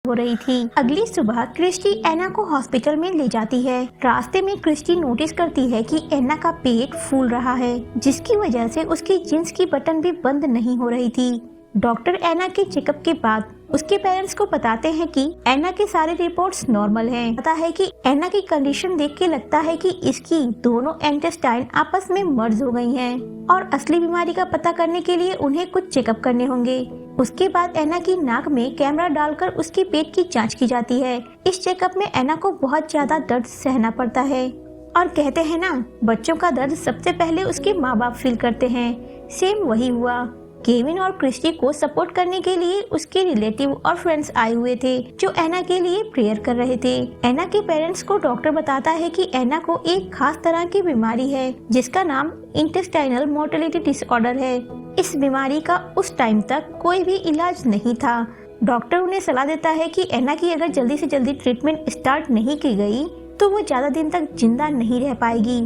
हो रही थी। अगली सुबह क्रिस्टी एना को हॉस्पिटल में ले जाती है। रास्ते में क्रिस्टी नोटिस करती है कि एना का पेट फूल रहा है, जिसकी वजह से उसकी जींस की बटन भी बंद नहीं हो रही थी। डॉक्टर एना के चेकअप के बाद उसके पेरेंट्स को बताते हैं कि एना के सारे रिपोर्ट्स नॉर्मल हैं। पता है कि एना की कंडीशन देख के लगता है कि इसकी दोनों इंटेस्टाइन आपस में मर्ज हो गई हैं और असली बीमारी का पता करने के लिए उन्हें कुछ चेकअप करने होंगे। उसके बाद एना की नाक में कैमरा डालकर उसके पेट की जांच की जाती है। इस चेकअप में एना को बहुत ज्यादा दर्द सहना पड़ता है और कहते हैं ना, बच्चों का दर्द सबसे पहले उसके माँ बाप फील करते हैं। सेम वही हुआ। केविन और क्रिस्टी को सपोर्ट करने के लिए उसके रिलेटिव और फ्रेंड्स आए हुए थे, जो एना के लिए प्रेयर कर रहे थे। एना के पेरेंट्स को डॉक्टर बताता है कि एना को एक खास तरह की बीमारी है, जिसका नाम इंटेस्टाइनल मोटिलिटी डिसऑर्डर है। इस बीमारी का उस टाइम तक कोई भी इलाज नहीं था। डॉक्टर उन्हें सलाह देता है कि एना की अगर जल्दी से जल्दी ट्रीटमेंट स्टार्ट नहीं की गई तो वो ज्यादा दिन तक जिंदा नहीं रह पाएगी।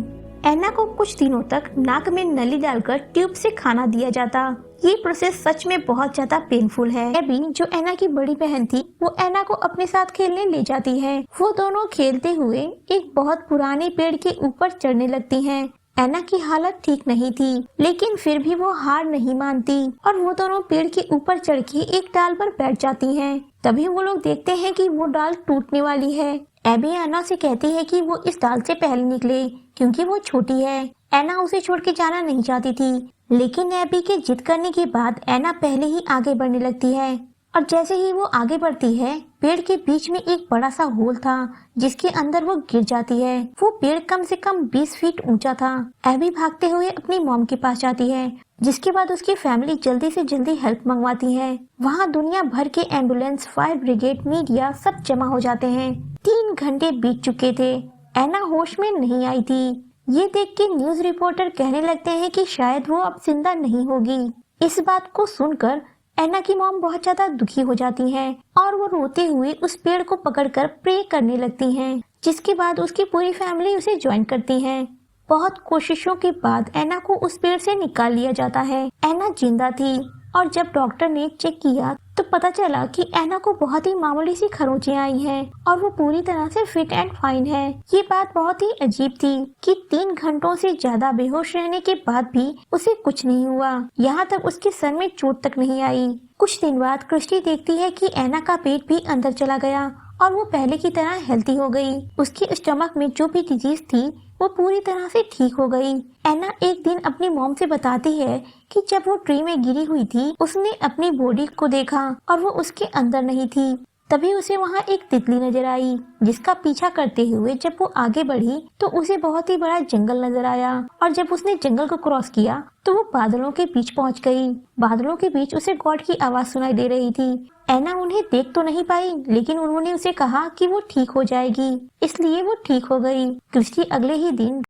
एना को कुछ दिनों तक नाक में नली डालकर ट्यूब से खाना दिया जाता। ये प्रोसेस सच में बहुत ज्यादा पेनफुल है। एबी, जो एना की बड़ी बहन थी, वो एना को अपने साथ खेलने ले जाती है। वो दोनों खेलते हुए एक बहुत पुराने पेड़ के ऊपर चढ़ने लगती हैं। एना की हालत ठीक नहीं थी, लेकिन फिर भी वो हार नहीं मानती और वो दोनों पेड़ के ऊपर चढ़ के एक डाल पर बैठ जाती हैं। तभी वो लोग देखते हैं कि वो डाल टूटने वाली है। एबी एना से कहती है कि वो इस डाल से पहले निकले, क्योंकि वो छोटी है। एना उसे छोड़ के जाना नहीं चाहती थी, लेकिन एबी के जिद करने के बाद एना पहले ही आगे बढ़ने लगती है। और जैसे ही वो आगे बढ़ती है, पेड़ के बीच में एक बड़ा सा होल था, जिसके अंदर वो गिर जाती है। वो पेड़ कम से कम 20 फीट ऊंचा था। एबी भागते हुए अपनी मॉम के पास जाती है, जिसके बाद उसकी फैमिली जल्दी से जल्दी हेल्प मंगवाती है। वहाँ दुनिया भर के एम्बुलेंस, फायर ब्रिगेड, मीडिया सब जमा हो जाते हैं। 3 घंटे बीत चुके थे। एना होश में नहीं आई थी। ये देख के न्यूज रिपोर्टर कहने लगते हैं कि शायद वो अब जिंदा नहीं होगी। इस बात को सुनकर एना की मॉम बहुत ज्यादा दुखी हो जाती हैं और वो रोते हुए उस पेड़ को पकड़कर प्रे करने लगती हैं, जिसके बाद उसकी पूरी फैमिली उसे ज्वाइन करती है। बहुत कोशिशों के बाद एना को उस पेड़ से निकाल लिया जाता है। एना जिंदा थी और जब डॉक्टर ने चेक किया तो पता चला कि एना को बहुत ही मामूली सी खरोंचें आई हैं और वो पूरी तरह से फिट एंड फाइन है। ये बात बहुत ही अजीब थी कि 3 घंटों से ज्यादा बेहोश रहने के बाद भी उसे कुछ नहीं हुआ। यहाँ तक उसके सर में चोट तक नहीं आई। कुछ दिन बाद क्रिस्टी देखती है कि एना का पेट भी अंदर चला गया और वो पहले की तरह हेल्थी हो गई। उसके स्टमक में जो भी डिजीज थी वो पूरी तरह से ठीक हो गई। एना एक दिन अपनी मॉम से बताती है कि जब वो ट्री में गिरी हुई थी, उसने अपनी बॉडी को देखा और वो उसके अंदर नहीं थी। तभी उसे वहाँ एक तितली नजर आई, जिसका पीछा करते हुए जब वो आगे बढ़ी तो उसे बहुत ही बड़ा जंगल नजर आया और जब उसने जंगल को क्रॉस किया तो वो बादलों के बीच पहुँच गई। बादलों के बीच उसे गॉड की आवाज सुनाई दे रही थी। एना उन्हें देख तो नहीं पाई, लेकिन उन्होंने उसे कहा कि वो ठीक हो जाएगी, इसलिए वो ठीक हो गई। क्रिस्टी अगले ही दिन